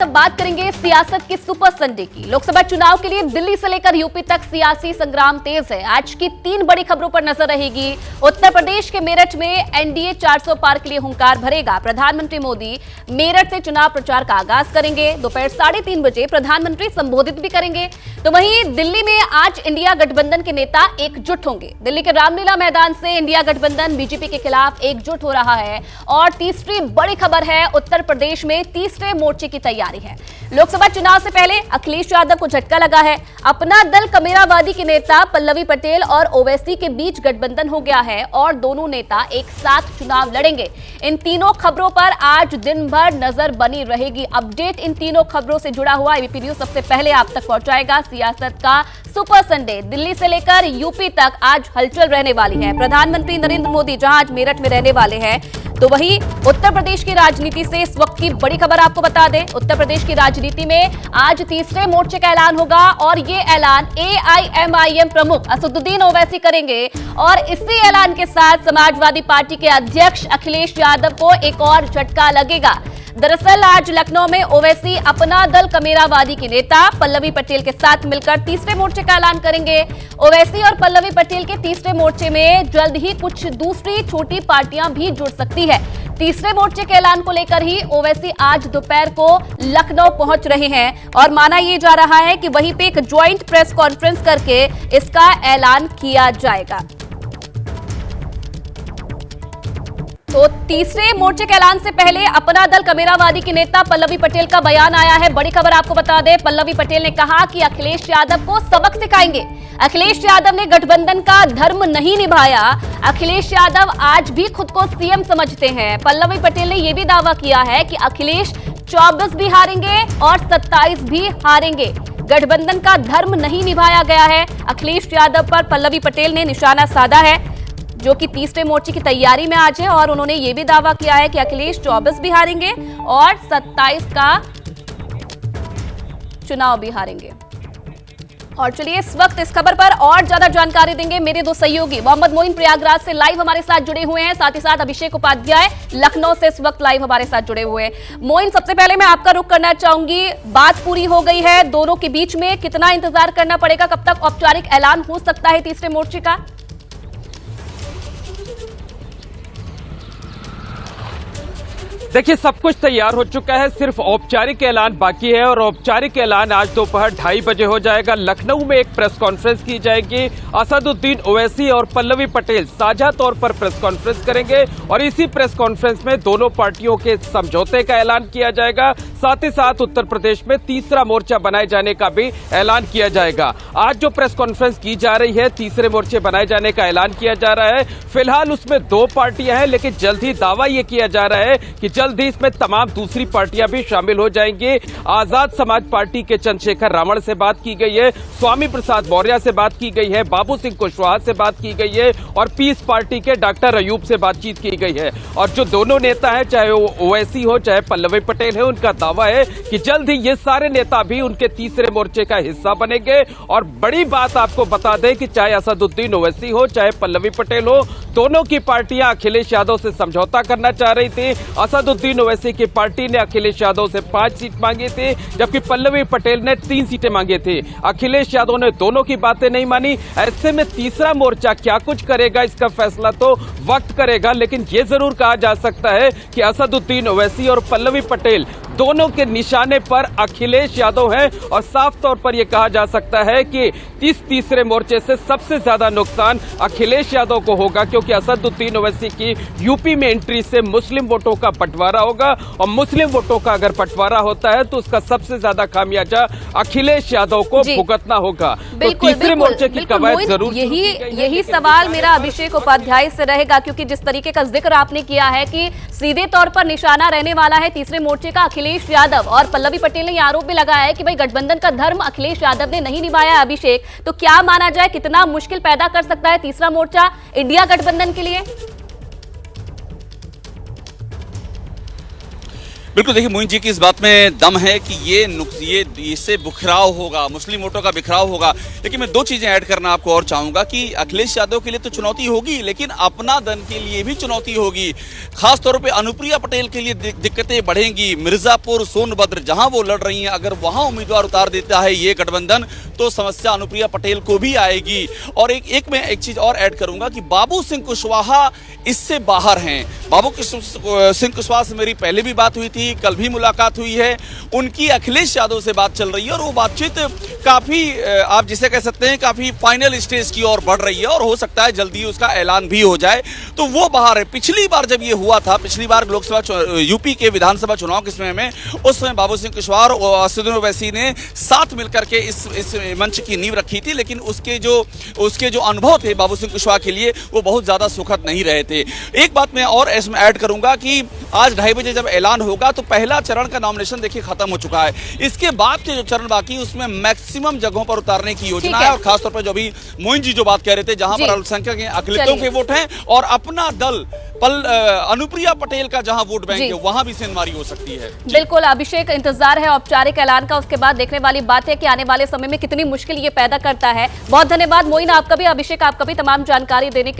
अब बात करेंगे सियासत के सुपर संडे की। लोकसभा चुनाव के लिए दिल्ली से लेकर यूपी तक सियासी संग्राम तेज है। आज की 3 बड़ी खबरों पर नजर रहेगी। उत्तर प्रदेश के मेरठ में एनडीए 400 पार के लिए हुंकार भरेगा। प्रधानमंत्री मोदी मेरठ से चुनाव प्रचार का आगाज करेंगे। दोपहर 3:30 बजे प्रधानमंत्री संबोधित भी करेंगे। तो वहीं दिल्ली में आज इंडिया गठबंधन के नेता एकजुट होंगे। दिल्ली के रामलीला मैदान से इंडिया गठबंधन बीजेपी के खिलाफ एकजुट हो रहा है। और तीसरी बड़ी खबर है, उत्तर प्रदेश में तीसरे मोर्चे की तैयारी है। लोकसभा चुनाव से पहले अखिलेश यादव को झटका लगा है। अपना दल कमेरावादी के नेता पल्लवी पटेल और ओवैसी के बीच गठबंधन हो गया है और दोनों नेता एक साथ चुनाव लड़ेंगे। इन तीनों खबरों पर आज दिन भर नजर बनी रहेगी। अपडेट इन तीनों खबरों से जुड़ा हुआ एबीपी न्यूज सबसे पहले आप तक पहुंचाएगा। सियासत का सुपर संडे, दिल्ली से लेकर यूपी तक आज हलचल रहने वाली है। प्रधानमंत्री नरेंद्र मोदी जहां आज मेरठ में रहने वाले हैं, तो वहीं उत्तर प्रदेश की राजनीति से इस वक्त की बड़ी खबर आपको बता दें। उत्तर प्रदेश की राजनीति में आज तीसरे मोर्चे का ऐलान होगा और ये ऐलान एआईएमआईएम प्रमुख असदुद्दीन ओवैसी करेंगे। और इसी ऐलान के साथ समाजवादी पार्टी के अध्यक्ष अखिलेश यादव को एक और झटका लगेगा। दरअसल आज लखनऊ में ओवैसी अपना दल कमेरावादी के नेता पल्लवी पटेल के साथ मिलकर तीसरे मोर्चे का ऐलान करेंगे। ओवैसी और पल्लवी पटेल के तीसरे मोर्चे में जल्द ही कुछ दूसरी छोटी पार्टियां भी जुड़ सकती है। तीसरे मोर्चे के ऐलान को लेकर ही ओवैसी आज दोपहर को लखनऊ पहुंच रहे हैं और माना यह जा रहा है कि वहीं पे एक ज्वाइंट प्रेस कॉन्फ्रेंस करके इसका ऐलान किया जाएगा। तो तीसरे मोर्चे के ऐलान से पहले अपना दल कमेरावादी के नेता पल्लवी पटेल का बयान आया है। बड़ी खबर आपको बता दें, पल्लवी पटेल ने कहा कि अखिलेश यादव को सबक सिखाएंगे। अखिलेश यादव ने गठबंधन का धर्म नहीं निभाया। अखिलेश यादव आज भी खुद को सीएम समझते हैं। पल्लवी पटेल ने यह भी दावा किया है कि अखिलेश 24 भी हारेंगे और 27 भी हारेंगे। गठबंधन का धर्म नहीं निभाया गया है। अखिलेश यादव पर पल्लवी पटेल ने निशाना साधा है, जो कि तीसरे मोर्चे की तैयारी में आज है। और उन्होंने ये भी दावा किया है कि अखिलेश 24 भी हारेंगे और 27 का चुनाव भी हारेंगे। और चलिए इस वक्त इस खबर पर और ज्यादा जानकारी देंगे मेरे दो सहयोगी। मोहम्मद मोइन प्रयागराज से लाइव हमारे साथ जुड़े हुए हैं, साथ ही साथ अभिषेक उपाध्याय लखनऊ से इस वक्त लाइव हमारे साथ जुड़े हुए हैं। मोइन, सबसे पहले मैं आपका रुख करना चाहूंगी, बात पूरी हो गई है दोनों के बीच में, कितना इंतजार करना पड़ेगा, कब तक औपचारिक ऐलान हो सकता है तीसरे मोर्चे का? देखिए, सब कुछ तैयार हो चुका है, सिर्फ औपचारिक ऐलान बाकी है और औपचारिक ऐलान आज दोपहर 2:30 बजे हो जाएगा। लखनऊ में एक प्रेस कॉन्फ्रेंस की जाएगी। असदुद्दीन ओवैसी और पल्लवी पटेल साझा तौर पर प्रेस कॉन्फ्रेंस करेंगे और इसी प्रेस कॉन्फ्रेंस में दोनों पार्टियों के समझौते का ऐलान किया जाएगा। साथ ही साथ उत्तर प्रदेश में तीसरा मोर्चा बनाए जाने का भी ऐलान किया जाएगा। आज जो प्रेस कॉन्फ्रेंस की जा रही है, तीसरे मोर्चे बनाए जाने का ऐलान किया जा रहा है। फिलहाल उसमें 2 पार्टियां हैं, लेकिन जल्द ही दावा यह किया जा रहा है कि जल्द ही इसमें तमाम दूसरी पार्टियां भी शामिल हो जाएंगी। आजाद समाज पार्टी के चंद्रशेखर रावण से बात की गई है, स्वामी प्रसाद मौर्य से बात की गई है, बाबू सिंह कुशवाहा से बात की गई है और पीस पार्टी के डॉक्टर अयूब से बातचीत की गई है। और जो दोनों नेता हैं, चाहे वो ओवैसी हो चाहे पल्लवी पटेल है, उनका दावा है कि जल्द ही ये सारे नेता भी उनके तीसरे मोर्चे का हिस्सा बनेंगे। और बड़ी बात आपको बता दें कि चाहे असदुद्दीन ओवैसी हो चाहे पल्लवी पटेल हो, दोनों की पार्टियां अखिलेश यादव से समझौता करना चाह रही थी। असदुद्दीन ओवैसी की पार्टी ने अखिलेश यादव से 5 सीट मांगी थी, जबकि पल्लवी पटेल ने 3 सीटें मांगी थी। अखिलेश यादव ने दोनों की बातें नहीं मानी। ऐसे में तीसरा मोर्चा क्या कुछ करेगा, इसका फैसला तो वक्त करेगा, लेकिन यह जरूर कहा जा सकता है कि असदुद्दीन ओवैसी और पल्लवी पटेल दोनों के निशाने पर अखिलेश यादव हैं। और साफ तौर पर यह कहा जा सकता है कि इस तीसरे मोर्चे से सबसे ज्यादा नुकसान अखिलेश यादव को होगा, क्योंकि असदुद्दीन ओवैसी की यूपी में एंट्री से मुस्लिम वोटों का बंटवारा होगा और मुस्लिम वोटों का अगर बंटवारा होता है तो उसका सबसे ज्यादा खामियाजा अखिलेश यादव को भुगतना होगा। तो तीसरे मोर्चे की कवायद जरूर यही सवाल मेरा अभिषेक उपाध्याय से रहेगा, क्योंकि जिस तरीके का जिक्र आपने किया है कि सीधे तौर पर निशाना रहने वाला है तीसरे मोर्चे का अखिलेश यादव, और पल्लवी पटेल ने आरोप भी लगाया है कि भाई गठबंधन का धर्म अखिलेश यादव ने नहीं निभाया है। अभिषेक, तो क्या माना जाए, कितना मुश्किल पैदा कर सकता है तीसरा मोर्चा इंडिया गठबंधन के लिए? बिल्कुल, देखिए मोइन जी की इस बात में दम है कि ये इससे बिखराव होगा, मुस्लिम वोटों का बिखराव होगा। लेकिन मैं दो चीजें ऐड करना आपको और चाहूंगा कि अखिलेश यादव के लिए तो चुनौती होगी, लेकिन अपना दल के लिए भी चुनौती होगी। खासतौर पे अनुप्रिया पटेल के लिए दिक्कतें बढ़ेंगी। मिर्जापुर, सोनभद्र जहां वो लड़ रही हैं, अगर वहां उम्मीदवार उतार देता है ये गठबंधन, तो समस्या अनुप्रिया पटेल को भी आएगी। और मैं एक चीज और ऐड करूंगा कि बाबू सिंह कुशवाहा इससे बाहर हैं। बाबू सिंह कुशवाहा से मेरी पहले भी बात हुई थी, कल भी मुलाकात हुई है। उनकी अखिलेश यादव से बात चल रही है और वो बातचीत काफी, आप जिसे कह सकते हैं, काफी फाइनल स्टेज की ओर बढ़ रही है और हो सकता है जल्दी उसका ऐलान भी हो जाए। तो वो बाहर है। पिछली बार जब ये हुआ था, पिछली बार लोकसभा यूपी के विधानसभा चुनाव के समय में, उस समय बाबू सिंह कुशवाहा और असदुद्दीन ओवैसी ने साथ मिलकर के इस मंच की नींव रखी थी, लेकिन उसके जो अनुभव थे बाबू सिंह कुशवाहा के लिए वो बहुत ज्यादा सुखद नहीं रहे थे। एक बात मैं और इसमें ऐड करूंगा कि आज 2:30 बजे जब ऐलान होगा तो पहला चरण का नॉमिनेशन देखिए खत्म हो चुका है। इसके बाद के जो चरण बाकी है उसमें मैक्सिमम जगहों पर उतारने की योजना है। और खासतौर पर जो अभी मोइन जी जो बात कह रहे थे, जहां पर अल्पसंख्यक अकलितों के वोट हैं और अपना दल अनुप्रिया पटेल का जहां वोट बैंक है, वहां भी सेंधमारी हो सकती है। बिल्कुल अभिषेक, इंतजार है औपचारिक ऐलान का, उसके बाद देखने वाली बात है कि आने वाले समय में कितनी मुश्किल ये पैदा करता है। बहुत धन्यवाद मोइन आपका भी, अभिषेक आपका भी, तमाम जानकारी देने के लिए।